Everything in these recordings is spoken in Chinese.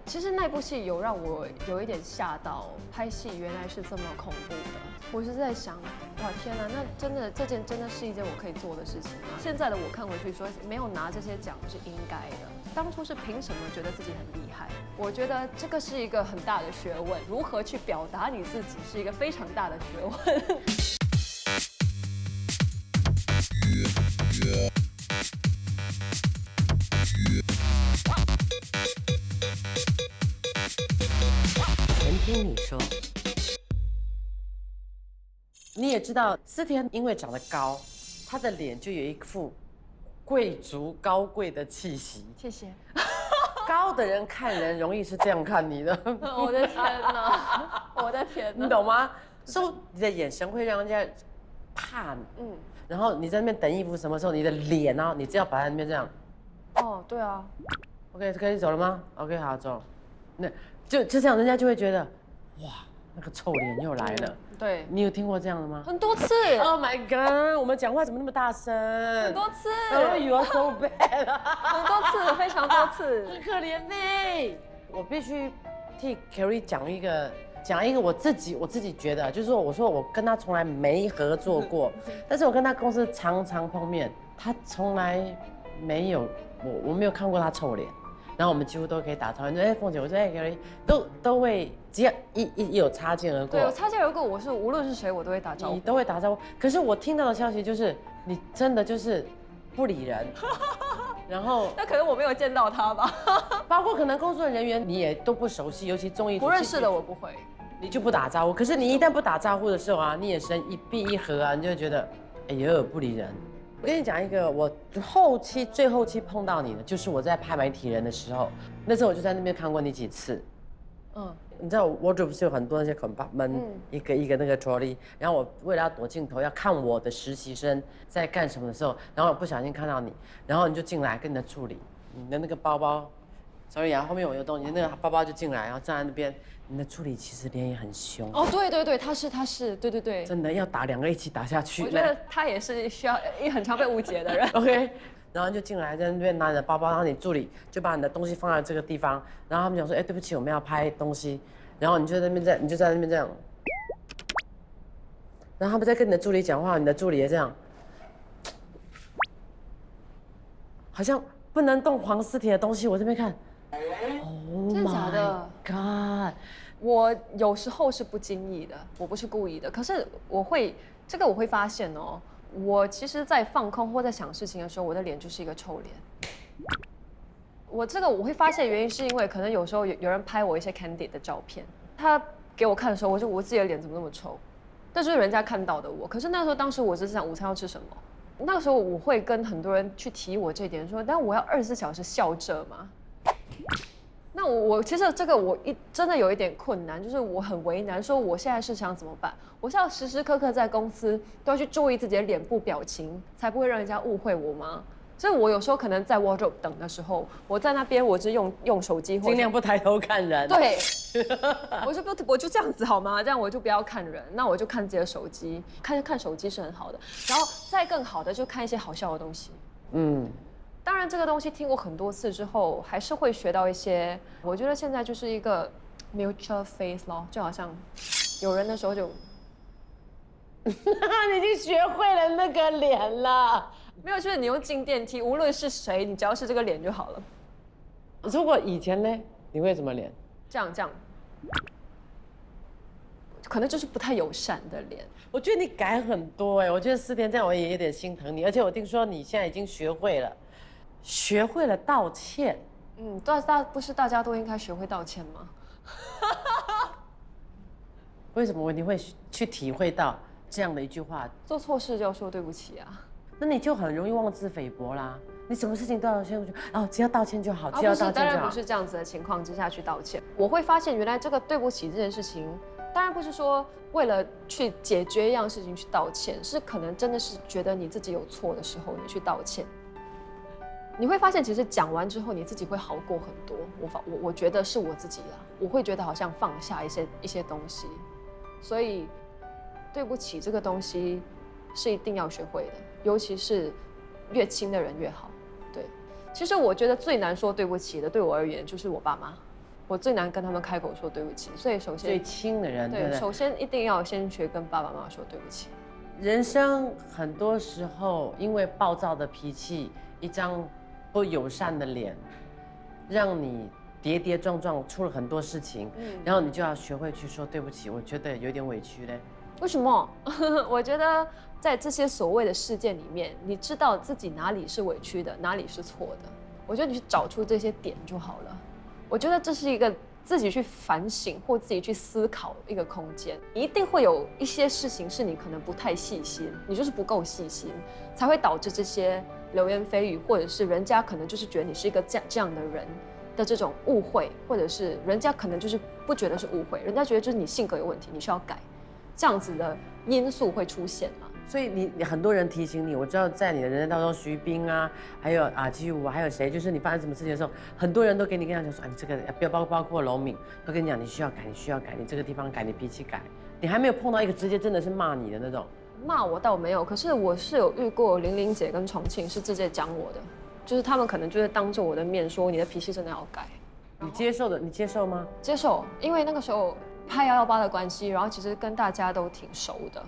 其实那部戏有让我有一点吓到，拍戏原来是这么恐怖的。我是在想，哇天哪，那真的这件真的是一件我可以做的事情吗？现在的我看回去说，没有拿这些奖是应该的。当初是凭什么觉得自己很厉害？我觉得这个是一个很大的学问，如何去表达你自己是一个非常大的学问。听你说，你也知道，思甜因为长得高，她的脸就有一副贵族高贵的气息。谢谢。高的人看人容易是这样看你的。我的天哪！我的天哪！你懂吗？说你的眼神会让人家怕你。然后你在那边等衣服，什么时候你的脸啊，你只要摆在那边这样。哦，对啊。OK， 可以走了吗 ？OK， 好走。那就这样，人家就会觉得，哇，那个臭脸又来了。对，你有听过这样的吗？很多次。Oh my god， 我们讲话怎么那么大声？很多次。Oh, you are so bad。很多次，非常多次。很可怜呢。我必须替 Kerry 讲一个我自己觉得，就是说，我说我跟他从来没合作过，但是我跟他公司常常碰面，他从来没有我没有看过他臭脸。然后我们几乎都可以打招呼，说哎凤姐，我说哎 Kerry， 都会，只要一有擦肩而过，对，有擦肩而过，我是无论是谁我都会打招呼，你都会打招呼。可是我听到的消息就是你真的就是不理人，然后那可能我没有见到他吧，包括可能工作人员你也都不熟悉，尤其综艺不认识的我不会，你就不打招呼。可是你一旦不打招呼的时候啊，你眼神一闭一合啊，你就会觉得哎呦不理人。我跟你讲一个，我最后期碰到你的，就是我在拍《媒体人》的时候，那时候我就在那边看过你几次。你知道wardrobe不是有很多那些compartment，一个一个那个 trolley， 然后我为了要躲镜头，要看我的实习生在干什么的时候，然后我不小心看到你，然后你就进来跟你的助理，你的那个包包 ，sorry 啊，后面我有动，你的那个包包就进来，然后站在那边，你的助理其实脸也很凶。哦，对对对，他是，对对对，真的要打2个一起打下去。我觉得他也是需要很常被误解的人。OK。然后就进来，在那边拿你的包包，然后你助理就把你的东西放在这个地方，然后他们讲说，哎，对不起，我们要拍东西，然后你就在那边这样，然后他们在跟你的助理讲话，你的助理也这样，好像不能动黄思甜的东西，我这边看真的假的 ？God， 我有时候是不经意的，我不是故意的，可是我会发现哦。我其实，在放空或在想事情的时候，我的脸就是一个臭脸。我会发现原因是因为可能有时候有人拍我一些 candid 的照片，他给我看的时候，我自己的脸怎么那么臭？那就是人家看到的我。可是那时候当时我只是想午餐要吃什么，那个时候我会跟很多人去提我这一点，说，但我要24小时笑着吗？那我其实这个真的有一点困难，就是我很为难，说我现在是想怎么办？我是要时时刻刻在公司都要去注意自己的脸部表情，才不会让人家误会我吗？所以我有时候可能在 wardrobe 等的时候，我在那边我就用手机，尽量不抬头看人。对，我就这样子好吗？这样我就不要看人，那我就看自己的手机，看手机是很好的，然后再更好的就看一些好笑的东西。当然，这个东西听过很多次之后，还是会学到一些。我觉得现在就是一个 mutual face 咯，就好像有人的时候就，你已经学会了那个脸了。没有，就是你用进电梯，无论是谁，你只要是这个脸就好了。如果以前呢，你会什么脸？这样，可能就是不太友善的脸。我觉得你改很多哎，我觉得思甜这样我也有点心疼你，而且我听说你现在已经学会了道歉。不是大家都应该学会道歉吗？为什么你会去体会到这样的一句话？做错事就要说对不起啊。那你就很容易妄自菲薄啦。你什么事情都要先只要道歉就好，只要道歉就好。当然不是这样子的情况之下去道歉。我会发现原来这个对不起这件事情，当然不是说为了去解决一样事情去道歉，是可能真的是觉得你自己有错的时候，你去道歉。你会发现，其实讲完之后，你自己会好过很多。我觉得是我自己啦，我会觉得好像放下一些东西，所以对不起这个东西是一定要学会的，尤其是越亲的人越好。对，其实我觉得最难说对不起的，对我而言就是我爸妈。我最难跟他们开口说对不起。所以首最先，亲的人，对不对，对？首先一定要先学跟爸爸妈妈说对不起。人生很多时候因为暴躁的脾气，一张不友善的脸，让你跌跌撞撞出了很多事情，然后你就要学会去说对不起。我觉得有点委屈嘞。为什么？我觉得在这些所谓的事件里面，你知道自己哪里是委屈的，哪里是错的。我觉得你去找出这些点就好了。我觉得这是一个自己去反省或自己去思考一个空间。你一定会有一些事情是你可能不太细心，你就是不够细心，才会导致这些流言蜚语，或者是人家可能就是觉得你是一个这样的人的这种误会，或者是人家可能就是不觉得是误会，人家觉得就是你性格有问题，你需要改。这样子的因素会出现嘛？所以你很多人提醒你，我知道在你的人生当中，徐冰啊，还有基武，还有谁，就是你发生什么事情的时候，很多人都跟你讲说，你这个不要包括龙敏，都跟你讲你需要改，你需要改，你这个地方改，你脾气改，你还没有碰到一个直接真的是骂你的那种。骂我倒没有，可是我是有遇过玲玲姐跟重庆是直接讲我的，就是他们可能就是当着我的面说你的脾气真的要改。你接受吗？接受，因为那个时候拍118的关系，然后其实跟大家都挺熟的，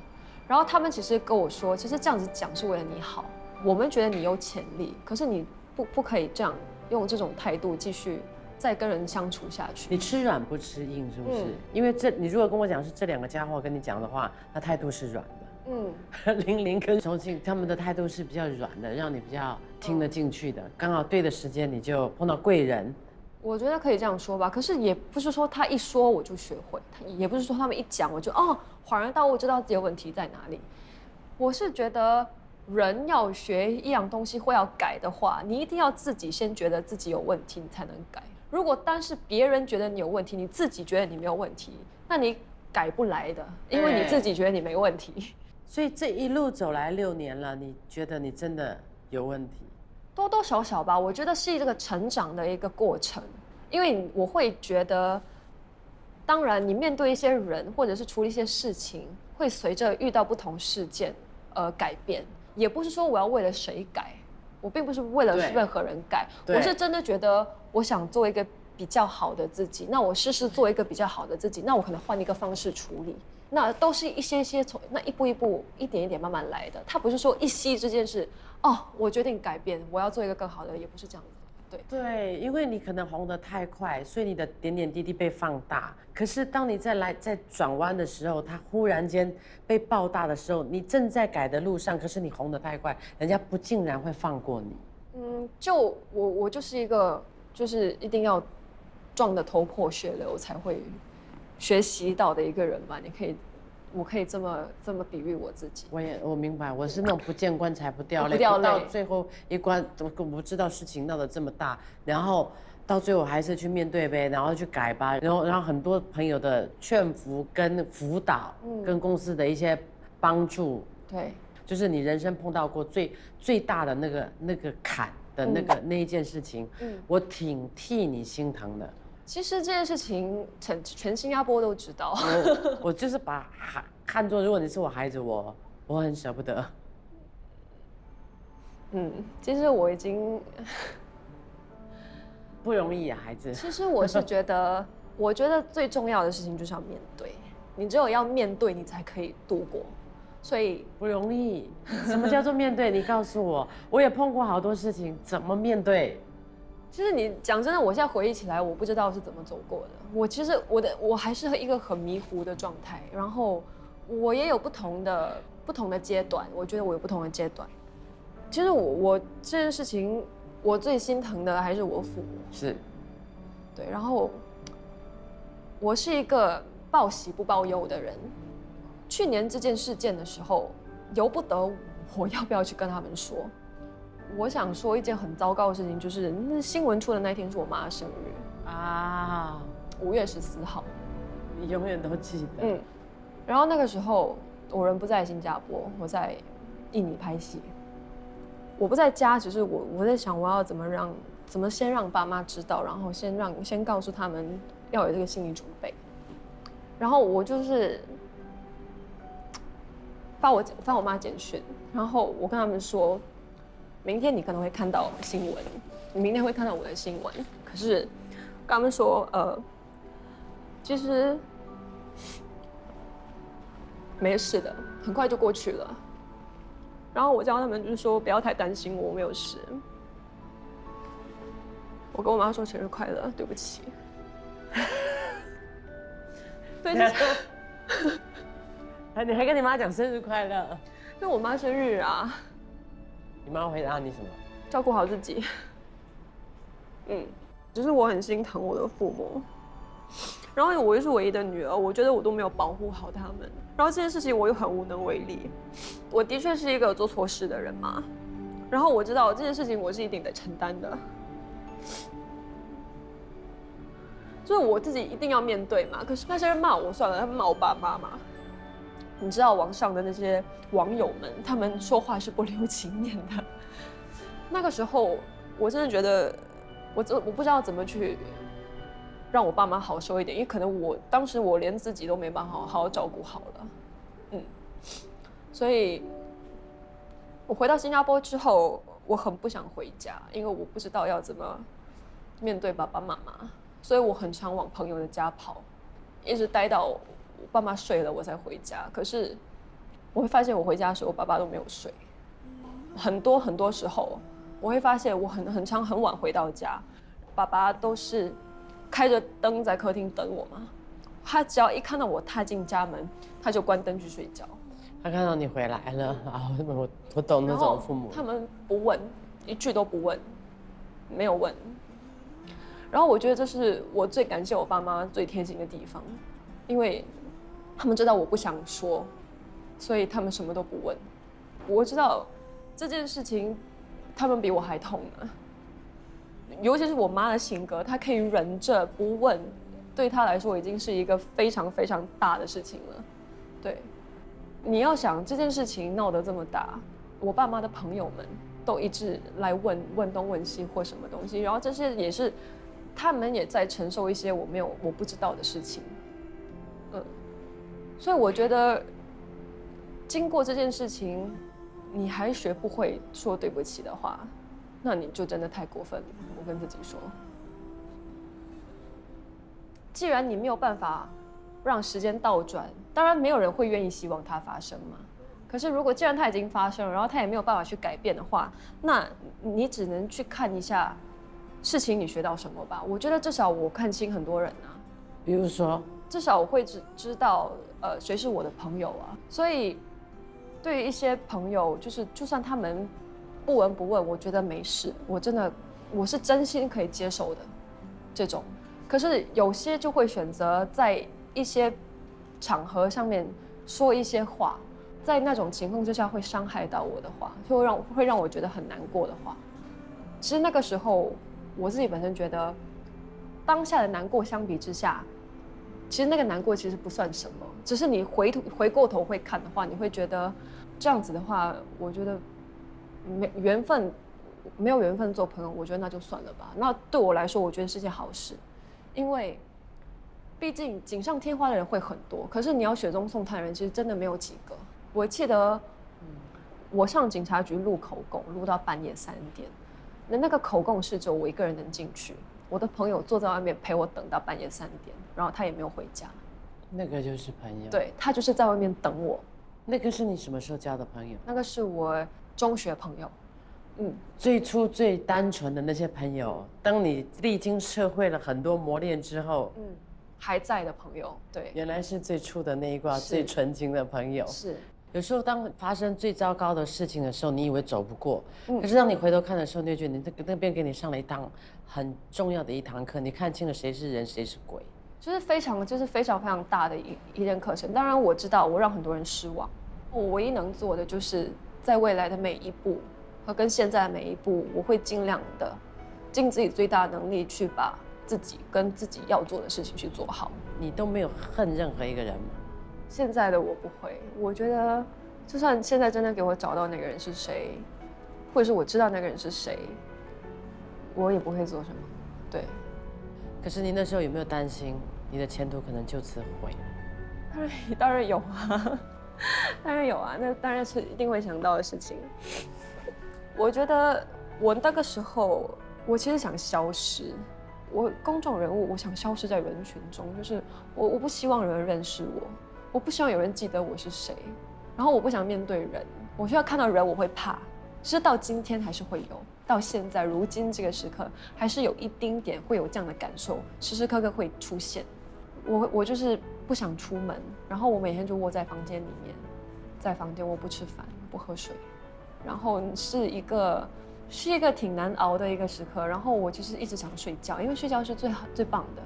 然后他们其实跟我说，其实这样子讲是为了你好，我们觉得你有潜力，可是你不可以这样用这种态度继续再跟人相处下去。你吃软不吃硬是不是？因为你如果跟我讲是这两个家伙跟你讲的话，那态度是软的。玲玲跟重庆他们的态度是比较软的，让你比较听得进去的。刚好对的时间你就碰到贵人。我觉得可以这样说吧，可是也不是说他一说我就学会，也不是说他们一讲我就恍然大悟，知道自己的问题在哪里。我是觉得人要学一样东西或要改的话，你一定要自己先觉得自己有问题，你才能改。如果单是别人觉得你有问题，你自己觉得你没有问题，那你改不来的，因为你自己觉得你没问题。所以这一路走来6年了，你觉得你真的有问题？多多少少吧，我觉得是这个成长的一个过程，因为我会觉得，当然你面对一些人或者是处理一些事情，会随着遇到不同事件而改变，也不是说我要为了谁改，我并不是为了任何人改，我是真的觉得我想做一个比较好的自己，那我试试做一个比较好的自己，那我可能换一个方式处理。那都是一些从那一步一步一点一点慢慢来的，它不是说一夕之间是我决定改变，我要做一个更好的，也不是这样子。对，因为你可能红得太快，所以你的点点滴滴被放大。可是当你在转弯的时候，它忽然间被爆大的时候，你正在改的路上，可是你红得太快，人家不竟然会放过你。就我就是一个就是一定要撞得头破血流才会学习到的一个人吧，我可以这么比喻我自己。我明白，我是那种不见棺材不掉泪，不掉泪到最后一关，我不知道事情闹得这么大，然后到最后还是去面对呗，然后去改吧，然后很多朋友的劝服跟辅导，跟公司的一些帮助，对，就是你人生碰到过最大的那个坎的那一件事情，我挺替你心疼的。其实这件事情全新加坡都知道。我就是把看作，如果你是我孩子，我很舍不得。其实我已经不容易啊，孩子。其实我是觉得，我觉得最重要的事情就是要面对，你只有要面对，你才可以度过。所以不容易。什么叫做面对？你告诉我，我也碰过好多事情，怎么面对？其实你讲真的，我现在回忆起来，我不知道是怎么走过的。我其实我还是一个很迷糊的状态，然后我也有不同的阶段，我觉得我有不同的阶段。其实我这件事情，我最心疼的还是我父母。是，对，然后我是一个报喜不报忧的人。去年这件事件的时候，由不得我要不要去跟他们说。我想说一件很糟糕的事情，就是那新闻出的那一天是我妈的生日啊，5月14号，你永远都记得。然后那个时候我人不在新加坡，我在印尼拍戏，我不在家，只是我在想我要怎么先让爸妈知道，然后先告诉他们要有这个心理准备。然后我就是发我妈简讯，然后我跟他们说，明天你可能会看到新闻，你明天会看到我的新闻。可是跟他们说，其实没事的，很快就过去了。然后我叫他们就是说不要太担心我没有事。我跟我妈说生日快乐，对不起。对，就是你还跟你妈讲生日快乐？就我妈生日啊。你妈回答你什么？照顾好自己。只是我很心疼我的父母。然后我又是唯一的女儿，我觉得我都没有保护好他们。然后这件事情我又很无能为力。我的确是一个做错事的人嘛。然后我知道这件事情我是一定得承担的。就是我自己一定要面对嘛。可是那些人骂我算了，他们骂我爸妈嘛。你知道网上的那些网友们，他们说话是不留情面的。那个时候，我真的觉得，我不知道怎么去让我爸妈好受一点，因为可能当时我连自己都没办法好好照顾好了。所以我回到新加坡之后，我很不想回家，因为我不知道要怎么面对爸爸妈妈。所以我很常往朋友的家跑，一直待到我爸妈睡了我才回家。可是我会发现我回家的时候，我爸爸都没有睡。很多时候，我会发现我很常很晚回到家，爸爸都是开着灯在客厅等我嘛。他只要一看到我踏进家门，他就关灯去睡觉。他看到你回来了啊，我懂那种父母。他们不问，一句都不问，没有问。然后我觉得这是我最感谢我爸妈最贴心的地方，因为他们知道我不想说，所以他们什么都不问。我知道这件事情，他们比我还痛呢。尤其是我妈的性格，她可以忍着不问，对她来说已经是一个非常非常大的事情了。对，你要想这件事情闹得这么大，我爸妈的朋友们都一直来问东问西或什么东西，然后这些也是他们也在承受一些我不知道的事情。所以我觉得经过这件事情，你还学不会说对不起的话，那你就真的太过分了。我跟自己说，既然你没有办法让时间倒转，当然没有人会愿意希望它发生嘛。可是如果既然它已经发生了，然后它也没有办法去改变的话，那你只能去看一下事情你学到什么吧。我觉得至少我看清很多人啊，比如说，至少我会知道谁是我的朋友啊。所以对于一些朋友，就算他们不闻不问，我觉得没事，我是真心可以接受的这种。可是有些就会选择在一些场合上面说一些话，在那种情况之下会伤害到我的话，就会让我觉得很难过的话。其实那个时候我自己本身觉得，当下的难过相比之下，其实那个难过其实不算什么，只是你回过头会看的话，你会觉得这样子的话，我觉得没有缘分做朋友，我觉得那就算了吧。那对我来说，我觉得是件好事，因为毕竟锦上添花的人会很多，可是你要雪中送炭的人其实真的没有几个。我记得我上警察局录口供，录到半夜3点，那个口供室只有我一个人能进去，我的朋友坐在外面陪我等到半夜3点，然后他也没有回家。那个就是朋友。对，他就是在外面等我。那个是你什么时候交的朋友？那个是我中学朋友。最初最单纯的那些朋友，当你历经社会了很多磨练之后，还在的朋友，对，原来是最初的那一挂最纯情的朋友。是。有时候当发生最糟糕的事情的时候，你以为走不过，可是当你回头看的时候，你就觉得你那边给你上了一堂很重要的一堂课，你看清了谁是人，谁是鬼。就是非常非常大的一件课程。当然我知道我让很多人失望，我唯一能做的就是在未来的每一步和跟现在的每一步，我会尽量的尽自己最大的能力去把自己跟自己要做的事情去做好。你都没有恨任何一个人吗？现在的我不会，我觉得就算现在真的给我找到那个人是谁，或者是我知道那个人是谁，我也不会做什么。对。可是你那时候有没有担心你的前途可能就此毁了？当然有啊，当然有啊，那当然是一定会想到的事情。我觉得我那个时候，我其实想消失，我公众人物，我想消失在人群中，就是我不希望有人认识我，我不希望有人记得我是谁，然后我不想面对人，我需要看到人我会怕，其实到今天还是会有，到现在如今这个时刻，还是有一丁点会有这样的感受，时时刻刻会出现。我就是不想出门，然后我每天就窝在房间里面，在房间我不吃饭不喝水，然后是一个挺难熬的一个时刻，然后我就是一直想睡觉，因为睡觉是最棒的，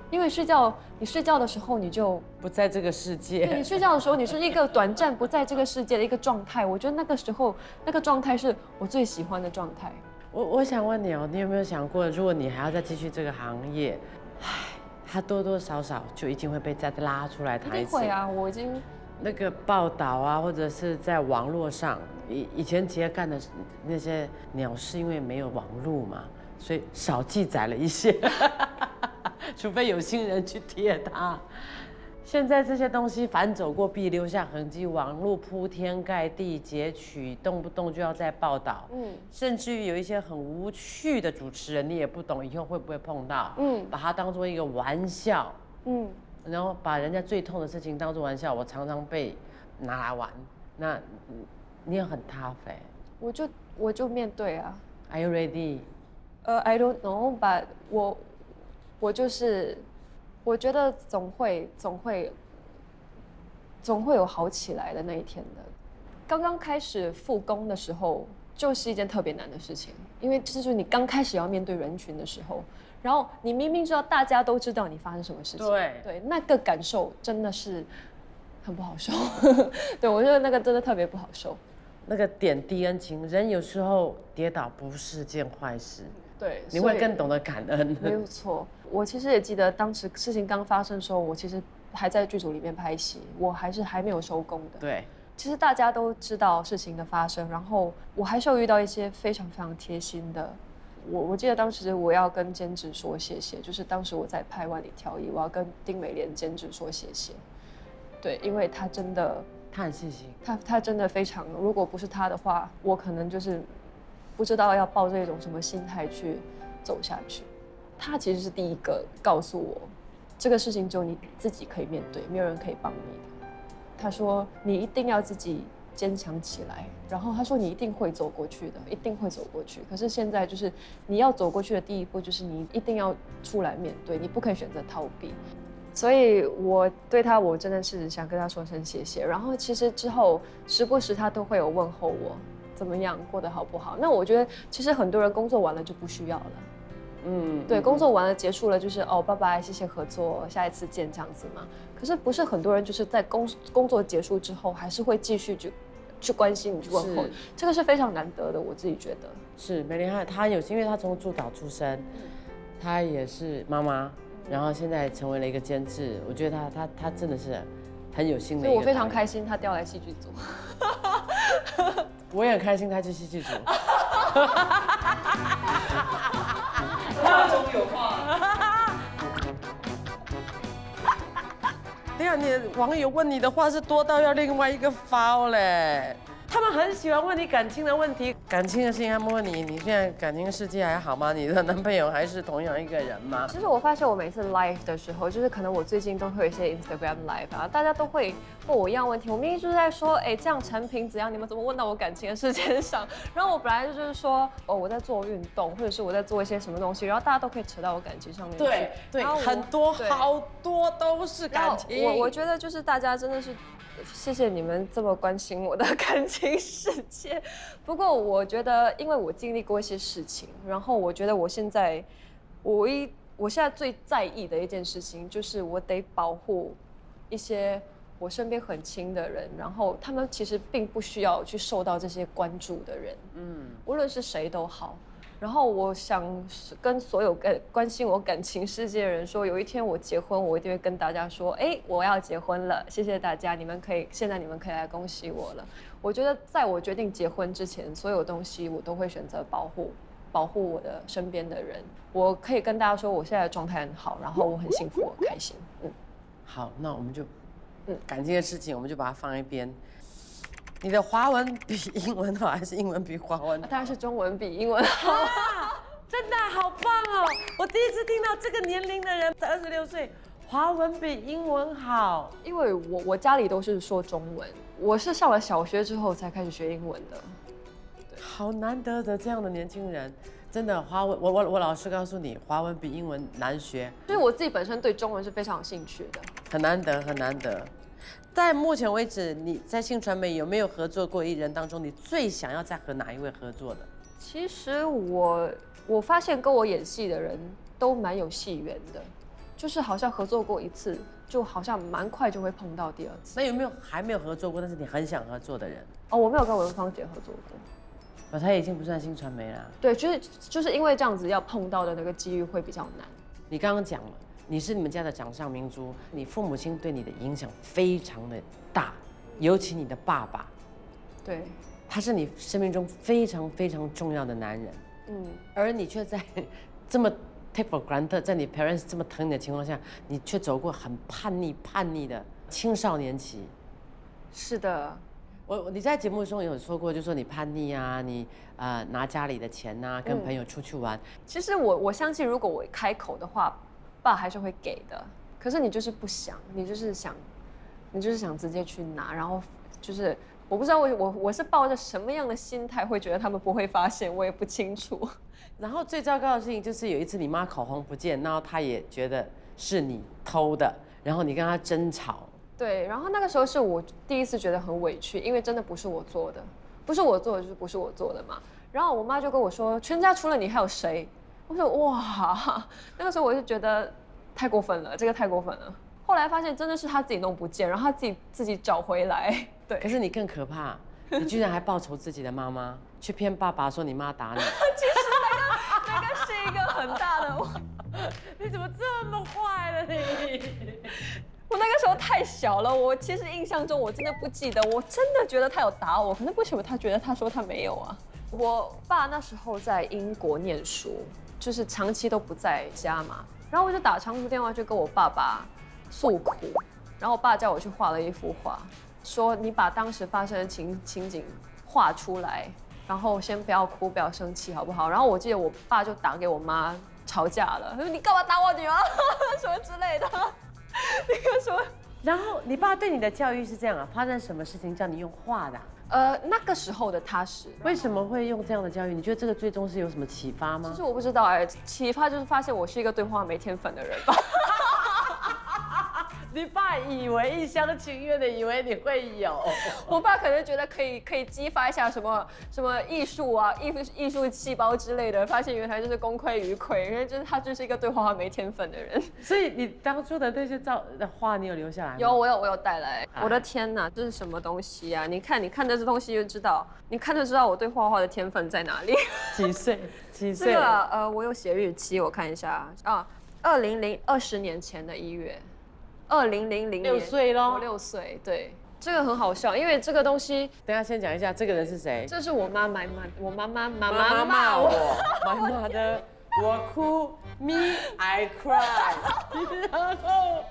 因为你睡觉的时候你就不在这个世界。对，你睡觉的时候你是一个短暂不在这个世界的一个状态，我觉得那个时候那个状态是我最喜欢的状态。我想问你哦，你有没有想过，如果你还要再继续这个行业，它多多少少就一定会被再拉出来谈一次。会啊，我已经那个报道啊，或者是在网络上，以前杰干的那些鸟事，因为没有网络嘛，所以少记载了一些，除非有心人去贴它。现在这些东西反走过必留下痕迹，网络铺天盖地截取，动不动就要再报道，甚至于有一些很无趣的主持人，你也不懂以后会不会碰到，把它当做一个玩笑，然后把人家最痛的事情当做玩笑，我常常被拿来玩，那你也很 tough 哎，我就面对啊。Are you ready？ I don't know， but 我就是。我觉得总会有好起来的那一天的。刚刚开始复工的时候，就是一件特别难的事情，因为这就是你刚开始要面对人群的时候，然后你明明知道大家都知道你发生什么事情，对，那个感受真的是很不好受。对，我觉得那个真的特别不好受。那个点滴恩情，人有时候跌倒不是件坏事。对，你会更懂得感恩。没有错，我其实也记得当时事情刚发生的时候，我其实还在剧组里面拍戏，我还没有收工的。对，其实大家都知道事情的发生，然后我还是有遇到一些非常非常贴心的。我记得当时我要跟监制说谢谢，就是当时我在拍《万里挑一》，我要跟丁美莲监制说谢谢。对，因为他真的，他很细心，他真的非常，如果不是他的话，我可能就是不知道要抱着一种什么心态去走下去。他其实是第一个告诉我，这个事情只有你自己可以面对，没有人可以帮你的。他说你一定要自己坚强起来，然后他说你一定会走过去的，一定会走过去。可是现在就是你要走过去的第一步，就是你一定要出来面对，你不可以选择逃避。所以我对他，我真的是想跟他说声谢谢。然后其实之后时不时他都会有问候我怎么样，过得好不好。那我觉得其实很多人工作完了就不需要了。对，工作完了结束了就是哦，拜拜，谢谢合作，下一次见这样子嘛。可是不是很多人就是在工作结束之后还是会继续去关心你，去问候，这个是非常难得的，我自己觉得。是美玲她有，因为她从驻导出身，她也是妈妈，然后现在成为了一个监制，我觉得她真的是很有心的一个。所以我非常开心她调来戏剧组。我也很开心她去戏剧组。话中有话。对呀，你网友问你的话是多到要另外一个发嘞。他们很喜欢问你感情的问题，感情的事情，他们问你，你现在感情世界还好吗？你的男朋友还是同样一个人吗？其实我发现我每次 live 的时候，就是可能我最近都会有一些 Instagram live 啊，大家都会问我一样问题。我明明就是在说，哎，这样产品怎样？你们怎么问到我感情的事件上？然后我本来就是说，哦，我在做运动，或者是我在做一些什么东西，然后大家都可以扯到我感情上面去。对，很多好多都是感情。我觉得就是大家真的是。谢谢你们这么关心我的感情世界。不过我觉得，因为我经历过一些事情，然后我觉得我现在最在意的一件事情，就是我得保护一些我身边很亲的人，然后他们其实并不需要去受到这些关注的人，无论是谁都好。然后我想跟所有关心我感情世界的人说，有一天我结婚，我一定会跟大家说，哎，我要结婚了，谢谢大家，现在你们可以来恭喜我了。我觉得在我决定结婚之前，所有东西我都会选择保护我的身边的人。我可以跟大家说，我现在的状态很好，然后我很幸福，我开心。好，那我们就，感情的事情我们就把它放一边。你的华文比英文好，还是英文比华文好？当然是中文比英文好。真的好棒哦！我第一次听到这个年龄的人才26岁，华文比英文好。因为我家里都是说中文，我是上了小学之后才开始学英文的。好难得的这样的年轻人，真的华文，我老实告诉你，华文比英文难学，就是我自己本身对中文是非常有兴趣的。很难得，很难得。在目前为止，你在新传媒有没有合作过艺人当中，你最想要再和哪一位合作的？其实我发现跟我演戏的人都蛮有戏缘的，就是好像合作过一次，就好像蛮快就会碰到第二次。那有没有还没有合作过，但是你很想合作的人？哦，我没有跟文芳姐合作过。他已经不算新传媒了。对，就是因为这样子要碰到的那个机遇会比较难。你刚刚讲了，你是你们家的掌上明珠，你父母亲对你的影响非常的大，尤其你的爸爸，对，他是你生命中非常非常重要的男人，而你却在这么 take for granted， 在你 parents 这么疼你的情况下，你却走过很叛逆的青少年期。是的。你在节目中有说过，就说你叛逆啊，你拿家里的钱啊，跟朋友出去玩。其实我相信，如果我开口的话，爸还是会给的。可是你就是不想，你就是想直接去拿，然后就是我不知道我是抱着什么样的心态会觉得他们不会发现，我也不清楚。然后最糟糕的事情就是有一次你妈口红不见，然后她也觉得是你偷的，然后你跟她争吵。对，然后那个时候是我第一次觉得很委屈，因为真的不是我做的，不是我做的就是不是我做的嘛。然后我妈就跟我说，全家除了你还有谁？我说哇，那个时候我就觉得太过分了，这个太过分了。后来发现真的是她自己弄不见，然后她自己找回来。对，可是你更可怕，你居然还报仇自己的妈妈，去骗爸爸说你妈打你。其实那个是一个很大的你怎么这么坏了你？我那个时候太小了，我其实印象中我真的不记得，我真的觉得他有打我，可能为什么他说他没有啊？我爸那时候在英国念书，就是长期都不在家嘛，然后我就打长途电话去跟我爸爸诉苦，然后我爸叫我去画了一幅画，说你把当时发生的情景画出来，然后先不要哭，不要生气，好不好？然后我记得我爸就打给我妈吵架了，他说你干嘛打我女儿什么之类的。那个说，然后你爸对你的教育是这样啊？发生什么事情叫你用画的啊？那个时候的他是为什么会用这样的教育？你觉得这个最终是有什么启发吗？其实我不知道哎，启发就是发现我是一个对画没天分的人吧。你爸以为一厢情愿的以为你会有，我爸可能觉得可以激发一下什么艺术啊、艺术细胞之类的，发现原来就是功亏一篑，因为他就是一个对画没天分的人。所以你当初的那些画，你有留下来吗？有，我有带来。我的天哪，这是什么东西啊？你看这东西就知道，你看就知道我对画画的天分在哪里。几岁？这个我有写日期，我看一下啊，20年前的1月。2000年6岁咯，我6岁，对，这个很好笑，因为这个东西，等一下先讲一下这个人是谁。这是我妈妈骂我，妈的，我哭 ，me I cry， 然后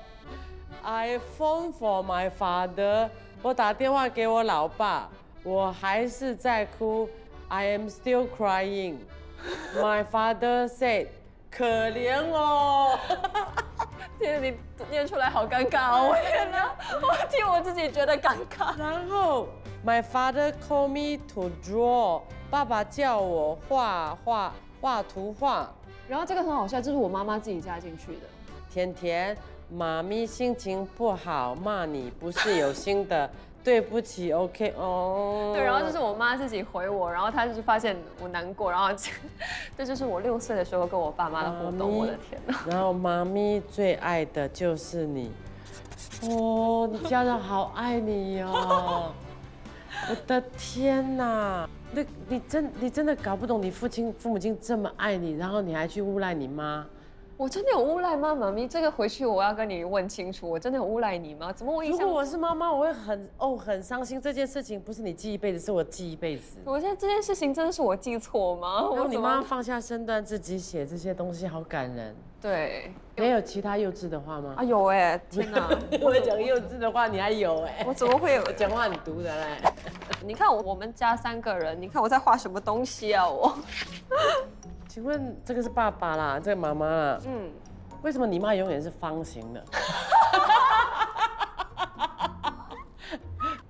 I phone for my father， 我打电话给我老爸，我还是在哭 ，I am still crying，my father said， 可怜哦。天，你念出来好尴尬哦！我天哪，我替我自己觉得尴尬。然后 my father called me to draw， 爸爸叫我画图画。然后这个很好笑，这是我妈妈自己加进去的。甜甜，妈咪心情不好，骂你不是有心的，对不起 ，OK 哦。对，然后就是我妈自己回我，然后她就是发现我难过，然后这就是我6岁的时候跟我爸妈的互动。我的天哪！然后妈咪最爱的就是你，哦，你家人好爱你哦。我的天哪，你真的搞不懂，你父母亲这么爱你，然后你还去诬赖你妈。我真的有诬赖吗，妈咪？这个回去我要跟你问清楚，我真的有诬赖你吗？怎么我印象？如果我是妈妈，我会很伤心。这件事情不是你记一辈子，是我记一辈子。我现在这件事情真的是我记错吗？然后你妈放下身段自己写这些东西，好感人。对，没有其他幼稚的话吗？啊有哎，天哪！我讲幼稚的话，你还有哎？我怎么会有？我讲话很毒的嘞。你看我们家3个人，你看我在画什么东西啊我？请问这个是爸爸啦，这个妈妈啦，为什么你妈永远是方形的？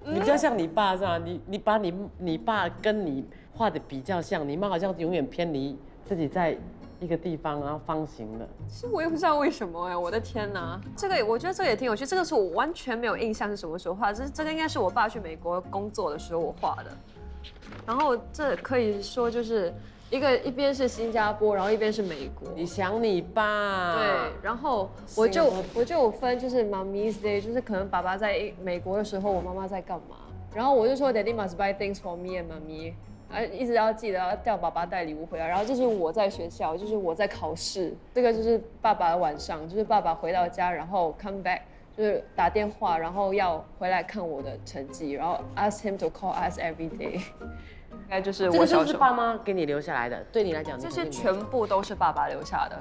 你比较像你爸是吧？你把你爸跟你画的比较像，你妈好像永远偏离自己在一个地方，然后方形的。其实我也不知道为什么哎，我的天哪！这个我觉得这个也挺有趣，这个是我完全没有印象是什么时候画的，这个应该是我爸去美国工作的时候我画的。然后这可以说就是一边是新加坡，然后一边是美国。你想你爸？对，然后我就有分就是 Mommy's Day， 就是可能爸爸在美国的时候，我妈妈在干嘛？然后我就说 Daddy must buy things for me and mommy。一直要记得要叫爸爸带礼物回来，然后这是我在学校，就是我在考试，这个就是爸爸的晚上，就是爸爸回到家，然后 come back， 就是打电话，然后要回来看我的成绩，然后 ask him to call us every day， 应该就是我小时候。这是爸妈给你留下来的，对你来讲，这些全部都是爸爸留下的。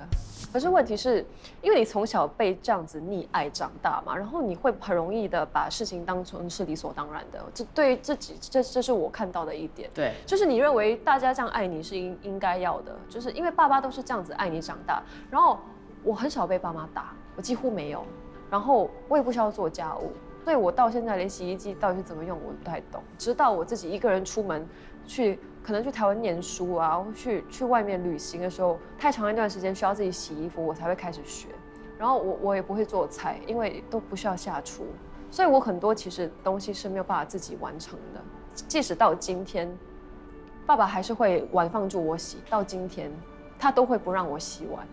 可是问题是，因为你从小被这样子溺爱长大嘛，然后你会很容易的把事情当成是理所当然的。这对于自己，这是我看到的一点。对，就是你认为大家这样爱你是应该要的，就是因为爸爸都是这样子爱你长大。然后我很少被爸妈打，我几乎没有。然后我也不需要做家务，所以我到现在连洗衣机到底是怎么用我不太懂。直到我自己一个人出门可能去台湾念书啊，或去外面旅行的时候，太长一段时间需要自己洗衣服，我才会开始学。然后我也不会做菜，因为都不需要下厨，所以我很多其实东西是没有办法自己完成的。即使到今天，爸爸还是会碗放住我洗，到今天他都会不让我洗碗。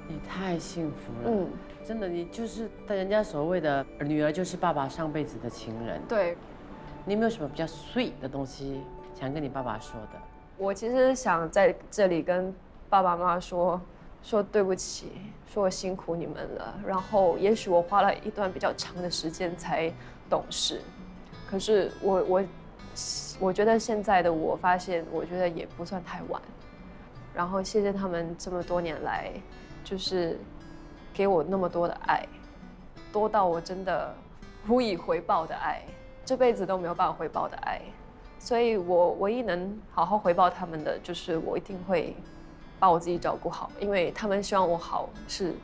你太幸福了，真的，你就是人家所谓的女儿就是爸爸上辈子的情人。对，你有没有什么比较 sweet 的东西想跟你爸爸说的？我其实想在这里跟爸爸妈妈说对不起，说我辛苦你们了。然后也许我花了一段比较长的时间才懂事，可是我觉得现在的我发现，我觉得也不算太晚。然后谢谢他们这么多年来，就是给我那么多的爱，多到我真的无以回报的爱，这辈子都没有办法回报的爱。所以我唯一能好好回报他们的，就是我一定会把我自己照顾好，因为他们希望我好是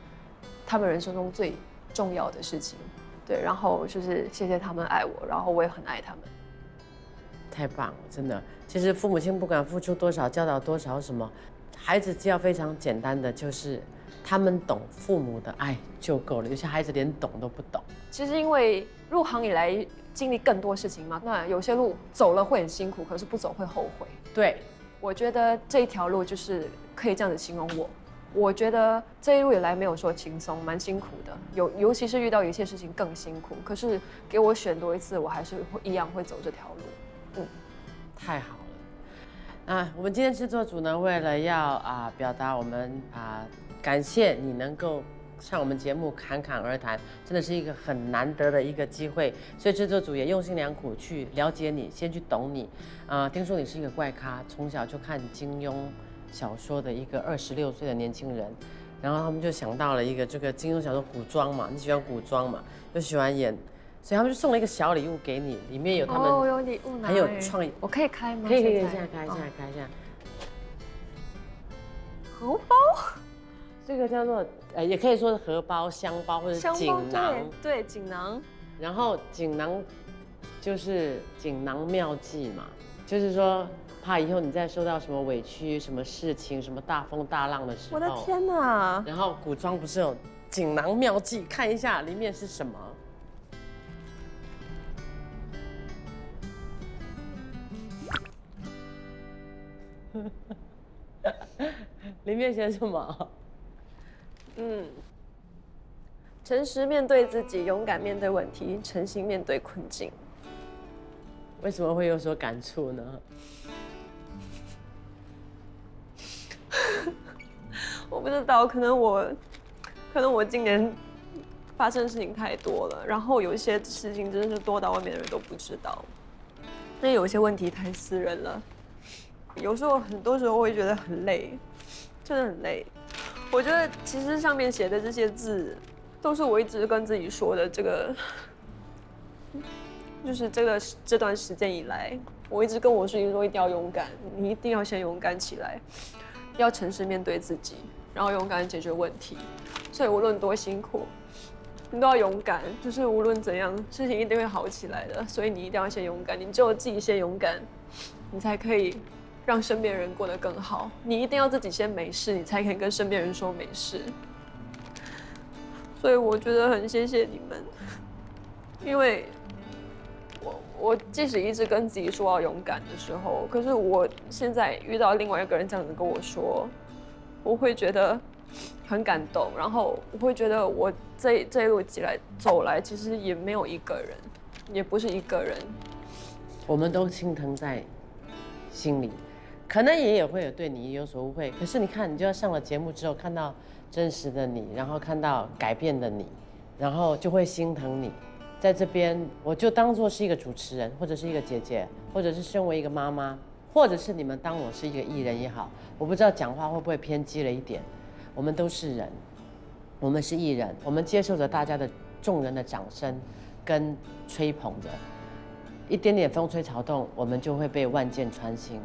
他们人生中最重要的事情。对，然后就是谢谢他们爱我，然后我也很爱他们。太棒了，真的。其实父母亲不管付出多少，教导多少什么，孩子只要非常简单的，就是他们懂父母的爱就够了。有些孩子连懂都不懂。其实因为入行以来经历更多事情嘛，那有些路走了会很辛苦，可是不走会后悔。对，我觉得这一条路就是可以这样子形容我。我觉得这一路以来没有说轻松，蛮辛苦的，尤其是遇到一些事情更辛苦。可是给我选多一次，我还是一样会走这条路。太好了。那我们今天制作组呢，为了要表达我们感谢你能够上我们节目侃侃而谈，真的是一个很难得的一个机会，所以制作组也用心良苦去了解你，先去懂你。听说你是一个怪咖，从小就看金庸小说的一个26岁的年轻人，然后他们就想到了一个这个金庸小说古装嘛，你喜欢古装嘛，又喜欢演，所以他们就送了一个小礼物给你，里面有他们有礼物很有创意。我可以开吗？可以，现在开，现在开，现在。荷包。这个叫做也可以说是荷包、香包或者锦囊，对，锦囊。然后锦囊就是锦囊妙计嘛，就是说怕以后你再受到什么委屈、什么事情、什么大风大浪的时候，我的天哪！然后古装不是有锦囊妙计，看一下里面是什么。里面写什么？诚实面对自己，勇敢面对问题，诚心面对困境。为什么会有所感触呢？我不知道，可能我今年发生的事情太多了，然后有一些事情真的是多到外面的人都不知道，因为有一些问题太私人了。很多时候我会觉得很累，真的很累。我觉得其实上面写的这些字，都是我一直跟自己说的。就是这段时间以来，我一直跟我自己说一定要勇敢，你一定要先勇敢起来。要诚实面对自己，然后勇敢地解决问题。所以无论多辛苦，你都要勇敢，就是无论怎样，事情一定会好起来的。所以你一定要先勇敢，你只有自己先勇敢，你才可以让身边人过得更好。你一定要自己先没事，你才可以跟身边人说没事。所以我觉得很谢谢你们，因为我即使一直跟自己说要勇敢的时候，可是我现在遇到另外一个人这样子跟我说，我会觉得很感动，然后我会觉得我这一路走来，其实也没有一个人，也不是一个人，我们都心疼在心里，可能也会有对你有所误会。可是你看，你就要上了节目之后，看到真实的你，然后看到改变的你，然后就会心疼你。在这边，我就当作是一个主持人，或者是一个姐姐，或者是身为一个妈妈，或者是你们当我是一个艺人也好，我不知道讲话会不会偏激了一点。我们都是人，我们是艺人，我们接受着大家的众人的掌声跟吹捧着，一点点风吹草动，我们就会被万箭穿心。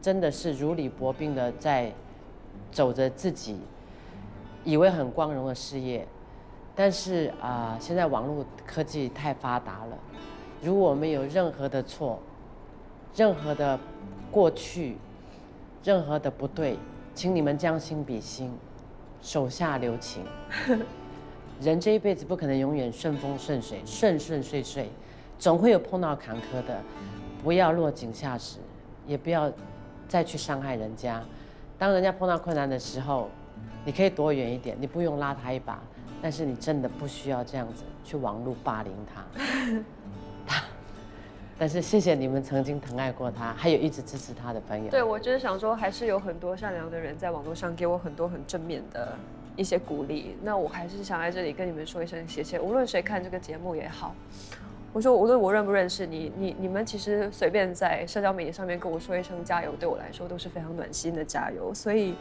真的是如履薄冰的在走着自己以为很光荣的事业。但是现在网络科技太发达了，如果我们有任何的错，任何的过去，任何的不对，请你们将心比心，手下留情。人这一辈子不可能永远顺风顺水、顺遂遂，总会有碰到坎坷的。不要落井下石，也不要再去伤害人家。当人家碰到困难的时候，你可以躲远一点，你不用拉他一把。但是你真的不需要这样子去网络霸凌他。但是谢谢你们曾经疼爱过他，还有一直支持他的朋友。对，我就是想说，还是有很多善良的人在网络上给我很多很正面的一些鼓励。那我还是想在这里跟你们说一声谢谢。无论谁看这个节目也好，我说无论我认不认识你，你们其实随便在社交媒体上面跟我说一声加油，对我来说都是非常暖心的加油。所以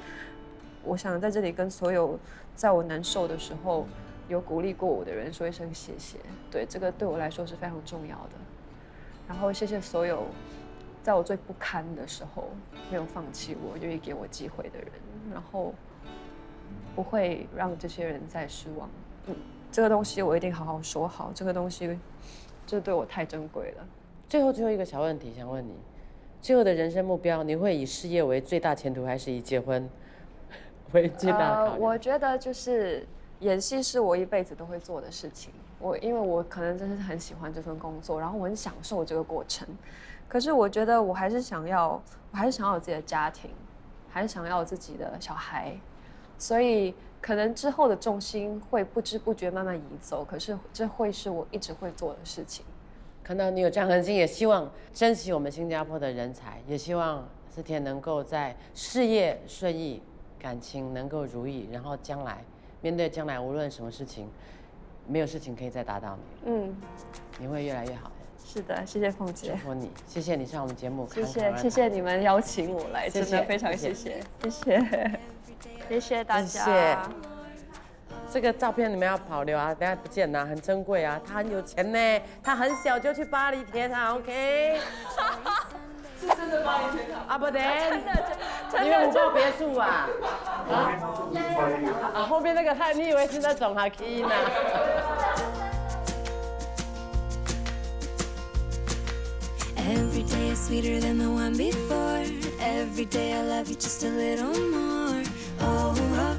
我想在这里跟所有在我难受的时候有鼓励过我的人说一声谢谢。对，这个对我来说是非常重要的。然后谢谢所有在我最不堪的时候没有放弃我、愿意给我机会的人，然后不会让这些人再失望。这个东西我一定好好说好，这个东西这对我太珍贵了。最后一个小问题想问你，最后的人生目标，你会以事业为最大前途，还是以结婚为最大的考量？我觉得就是演戏是我一辈子都会做的事情。因为我可能真是很喜欢这份工作，然后我很享受这个过程。可是我觉得我还是想要有自己的家庭，还是想要有自己的小孩，所以可能之后的重心会不知不觉慢慢移走。可是这会是我一直会做的事情。看到你有这样恒心，也希望珍惜我们新加坡的人才，也希望思甜能够在事业顺意、感情能够如意，然后面对将来无论什么事情，没有事情可以再打倒你。你会越来越好的。是的，谢谢凤姐，祝福你，谢谢你上我们节目，谢谢你们邀请我来，真的非常谢谢大家。这个照片你们要保留啊，等下不见啊，很珍贵啊。他很有钱呢，他很小就去巴黎铁塔 ，OK？ 是真的巴黎铁塔啊不对，真的因为五报别墅啊。后面那个你以为是那种哈基呢？Every day is sweeter than the one before. Every day I love you just a little more. Oh, oh.